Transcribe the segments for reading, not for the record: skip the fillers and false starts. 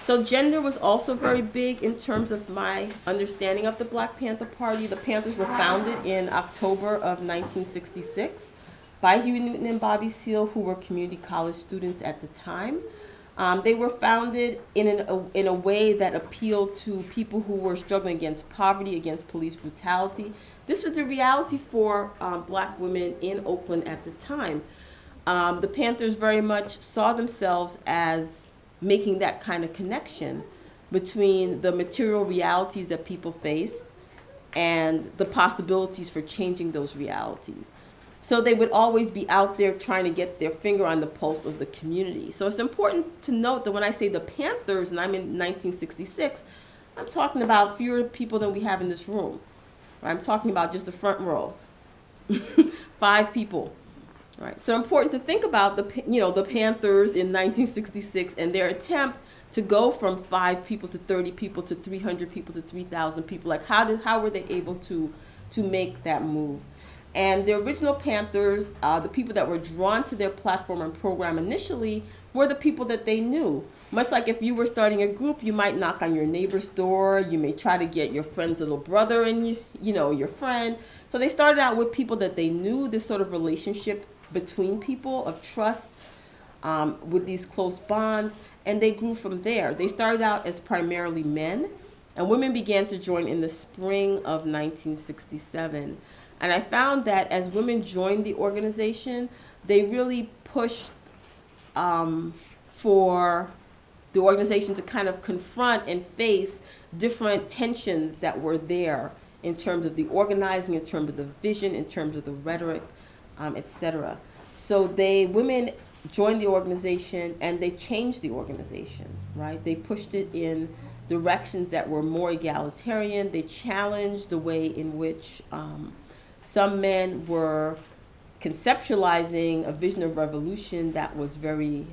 So gender was also very big in terms of my understanding of the Black Panther Party. The Panthers were founded in October of 1966 by Huey Newton and Bobby Seale, who were community college students at the time. They were founded in a way that appealed to people who were struggling against poverty, against police brutality. This was the reality for black women in Oakland at the time. The Panthers very much saw themselves as making that kind of connection between the material realities that people face and the possibilities for changing those realities. So they would always be out there trying to get their finger on the pulse of the community. So it's important to note that when I say the Panthers, and I'm in 1966, I'm talking about fewer people than we have in this room. Right? I'm talking about just the front row, 5 people. Right? So important to think about the Panthers in 1966 and their attempt to go from 5 people to 30 people to 300 people to 3,000 people. Like how were they able to make that move? And the original Panthers, the people that were drawn to their platform and program initially, were the people that they knew. Much like if you were starting a group, you might knock on your neighbor's door, you may try to get your friend's little brother and your friend. So they started out with people that they knew, this sort of relationship between people of trust, with these close bonds, and they grew from there. They started out as primarily men, and women began to join in the spring of 1967. And I found that as women joined the organization, they really pushed for the organization to kind of confront and face different tensions that were there in terms of the organizing, in terms of the vision, in terms of the rhetoric, etc. So women joined the organization and they changed the organization, right? They pushed it in directions that were more egalitarian. They challenged the way in which some men were conceptualizing a vision of revolution that was very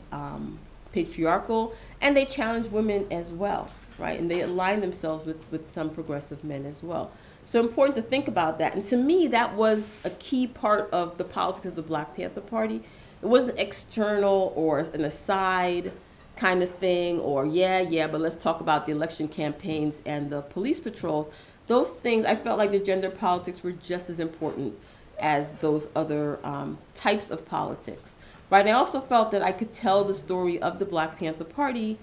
patriarchal, and they challenged women as well, right? And they aligned themselves with some progressive men as well. So important to think about that. And to me, that was a key part of the politics of the Black Panther Party. It wasn't external or an aside kind of thing, or but let's talk about the election campaigns and the police patrols. Those things, I felt like the gender politics were just as important as those other types of politics, right? And I also felt that I could tell the story of the Black Panther Party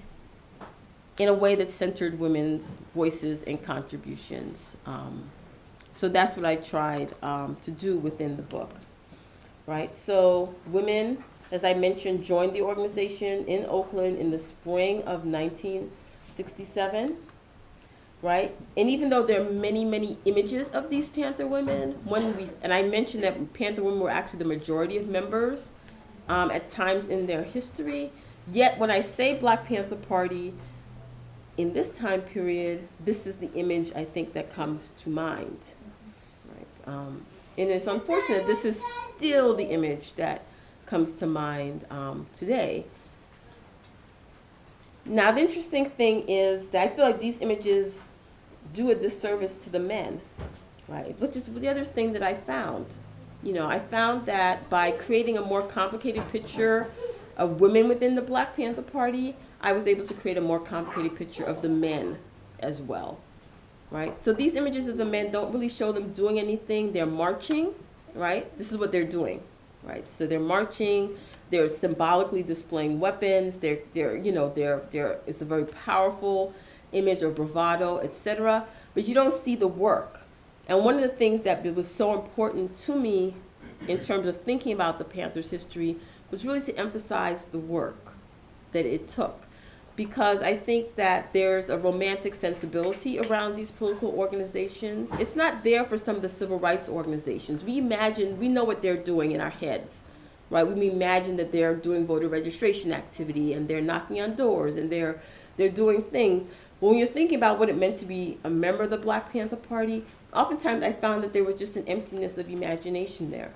in a way that centered women's voices and contributions. So that's what I tried to do within the book, right? So women, as I mentioned, joined the organization in Oakland in the spring of 1967. Right? And even though there are many, many images of these Panther women, and I mentioned that Panther women were actually the majority of members at times in their history, yet when I say Black Panther Party in this time period, this is the image I think that comes to mind. Right? And it's unfortunate, this is still the image that comes to mind today. Now the interesting thing is that I feel like these images do a disservice to the men, right? Which is the other thing that I found. I found that by creating a more complicated picture of women within the Black Panther Party, I was able to create a more complicated picture of the men as well, right? So these images of the men don't really show them doing anything. They're marching, right? This is what they're doing, right? So they're marching. They're symbolically displaying weapons. It's a very powerful image of bravado, etc. But you don't see the work. And one of the things that was so important to me in terms of thinking about the Panthers' history was really to emphasize the work that it took. Because I think that there's a romantic sensibility around these political organizations. It's not there for some of the civil rights organizations. We know what they're doing in our heads, right? We imagine that they're doing voter registration activity and they're knocking on doors and they're doing things. When you're thinking about what it meant to be a member of the Black Panther Party, oftentimes I found that there was just an emptiness of imagination there.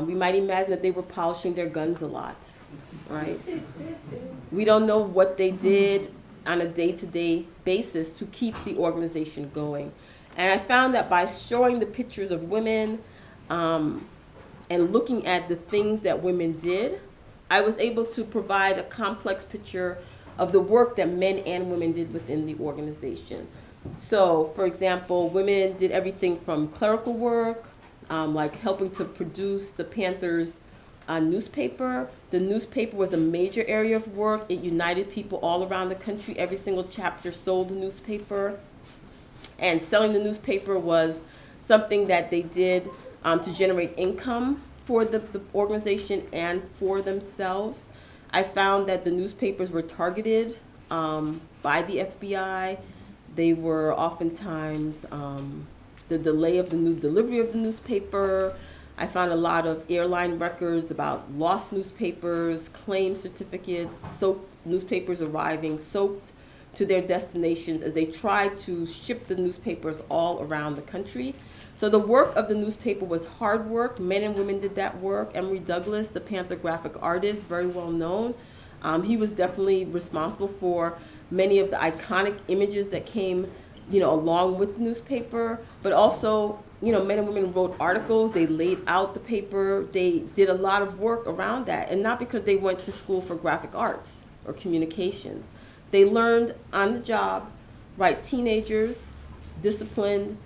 We might imagine that they were polishing their guns a lot, right? We don't know what they did on a day-to-day basis to keep the organization going. And I found that by showing the pictures of women and looking at the things that women did, I was able to provide a complex picture of the work that men and women did within the organization. So, for example, women did everything from clerical work, like helping to produce the Panthers' newspaper. The newspaper was a major area of work. It united people all around the country. Every single chapter sold a newspaper. And selling the newspaper was something that they did to generate income for the organization and for themselves. I found that the newspapers were targeted by the FBI. They were oftentimes the delay of the delivery of the newspaper. I found a lot of airline records about lost newspapers, claim certificates, soaked newspapers arriving soaked to their destinations as they tried to ship the newspapers all around the country. So the work of the newspaper was hard work. Men and women did that work. Emory Douglas, the Panther graphic artist, very well known. He was definitely responsible for many of the iconic images that came, along with the newspaper. But also, men and women wrote articles. They laid out the paper. They did a lot of work around that, and not because they went to school for graphic arts or communications. They learned on the job, right? Teenagers, disciplined,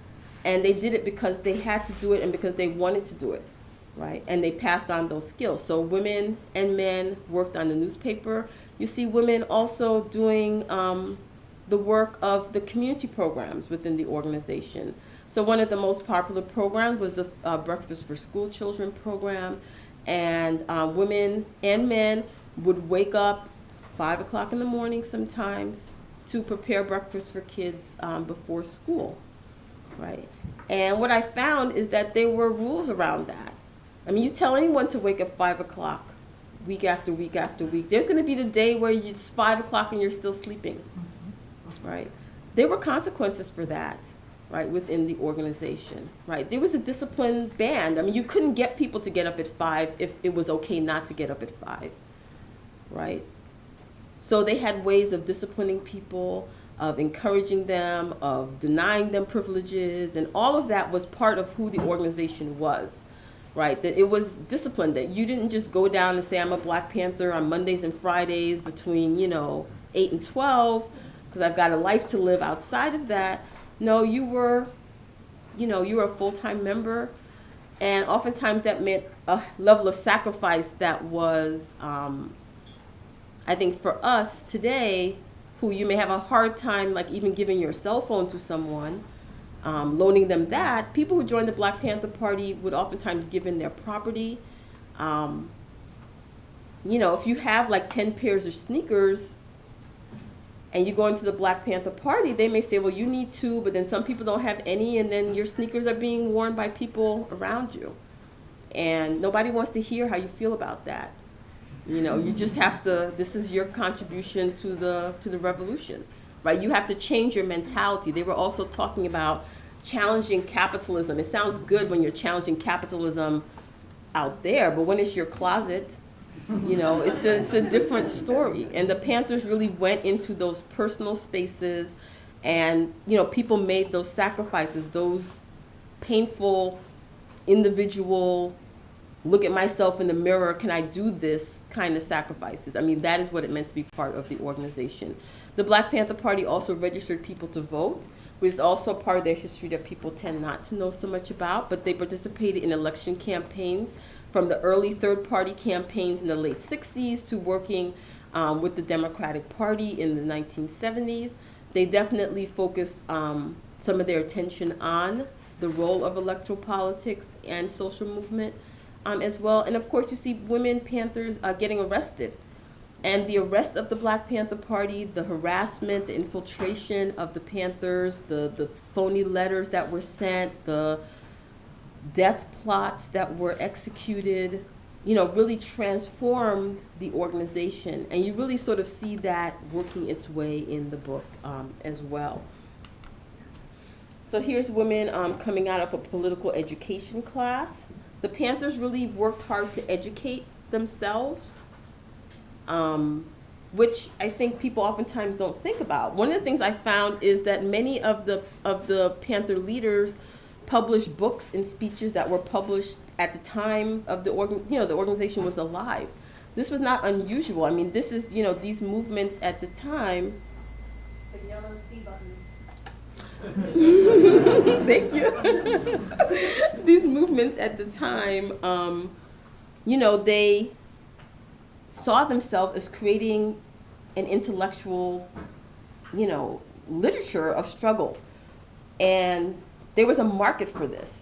and they did it because they had to do it and because they wanted to do it, right? And they passed on those skills. So women and men worked on the newspaper. You see women also doing the work of the community programs within the organization. So one of the most popular programs was the Breakfast for School Children program, and women and men would wake up 5 o'clock in the morning sometimes to prepare breakfast for kids before school, right? And what I found is that there were rules around that. I mean, you tell anyone to wake up 5 o'clock week after week after week, there's going to be the day where it's 5 o'clock and you're still sleeping, right? There were consequences for that, right, within the organization, right? There was a discipline band. I mean, you couldn't get people to get up at 5 if it was okay not to get up at 5, right? So they had ways of disciplining people, of encouraging them, of denying them privileges, and all of that was part of who the organization was, right? That it was disciplined, that you didn't just go down and say, I'm a Black Panther on Mondays and Fridays between, 8 and 12, because I've got a life to live outside of that. No, you were a full-time member, and oftentimes that meant a level of sacrifice that was, I think for us today, who you may have a hard time like even giving your cell phone to someone, loaning them that, people who joined the Black Panther Party would oftentimes give in their property. If you have like 10 pairs of sneakers and you go into the Black Panther Party, they may say, well, you need 2, but then some people don't have any, and then your sneakers are being worn by people around you. And nobody wants to hear how you feel about that. You just have to, this is your contribution to the revolution, right? You have to change your mentality. They were also talking about challenging capitalism. It sounds good when you're challenging capitalism out there, but when it's your closet, it's a different story. And the Panthers really went into those personal spaces, and, people made those sacrifices, those painful, individual, look at myself in the mirror, can I do this kind of sacrifices. I mean, that is what it meant to be part of the organization. The Black Panther Party also registered people to vote, which is also part of their history that people tend not to know so much about, but they participated in election campaigns from the early third-party campaigns in the late 60s to working with the Democratic Party in the 1970s. They definitely focused some of their attention on the role of electoral politics and social movement as well. And of course, you see women Panthers getting arrested. And the arrest of the Black Panther Party, the harassment, the infiltration of the Panthers, the phony letters that were sent, the death plots that were executed, really transformed the organization. And you really sort of see that working its way in the book as well. So here's women coming out of a political education class. The Panthers really worked hard to educate themselves, which I think people oftentimes don't think about. One of the things I found is that many of the Panther leaders published books and speeches that were published at the time of the organization was alive. this was not unusual. I mean, this is, you know, these movements at the time. The yellow C button. Thank you. These movements at the time, you know, they saw themselves as creating an intellectual, you know, literature of struggle. And there was a market for this,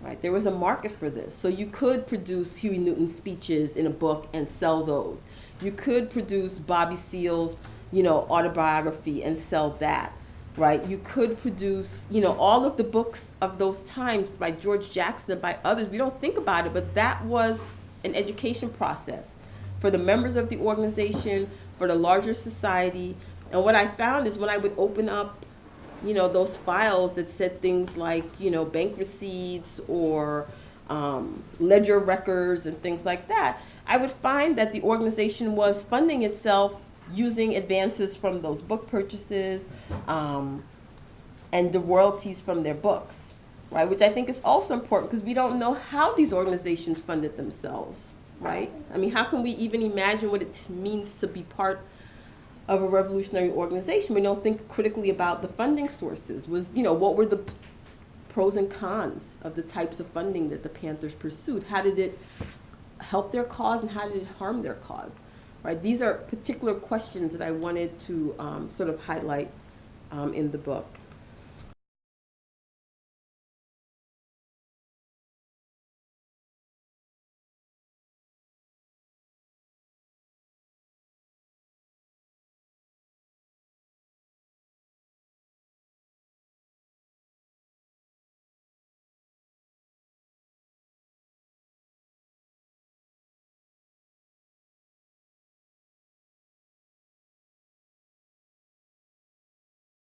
right? There was a market for this. So you could produce Huey Newton's speeches in a book and sell those. You could produce Bobby Seale's, you know, autobiography and sell that, right? You could produce, you know, all of the books of those times by George Jackson and by others. We don't think about it, but that was an education process for the members of the organization, for the larger society. And what I found is when I would open up, you know, those files that said things like, you know, bank receipts or ledger records and things like that, I would find that the organization was funding itself using advances from those book purchases and the royalties from their books, right? Which I think is also important because we don't know how these organizations funded themselves, right? I mean, how can we even imagine what it means to be part of a revolutionary organization? We don't think critically about the funding sources. Was, you know, what were the pros and cons of the types of funding that the Panthers pursued? How did it help their cause and how did it harm their cause? Right? These are particular questions that I wanted to sort of highlight in the book.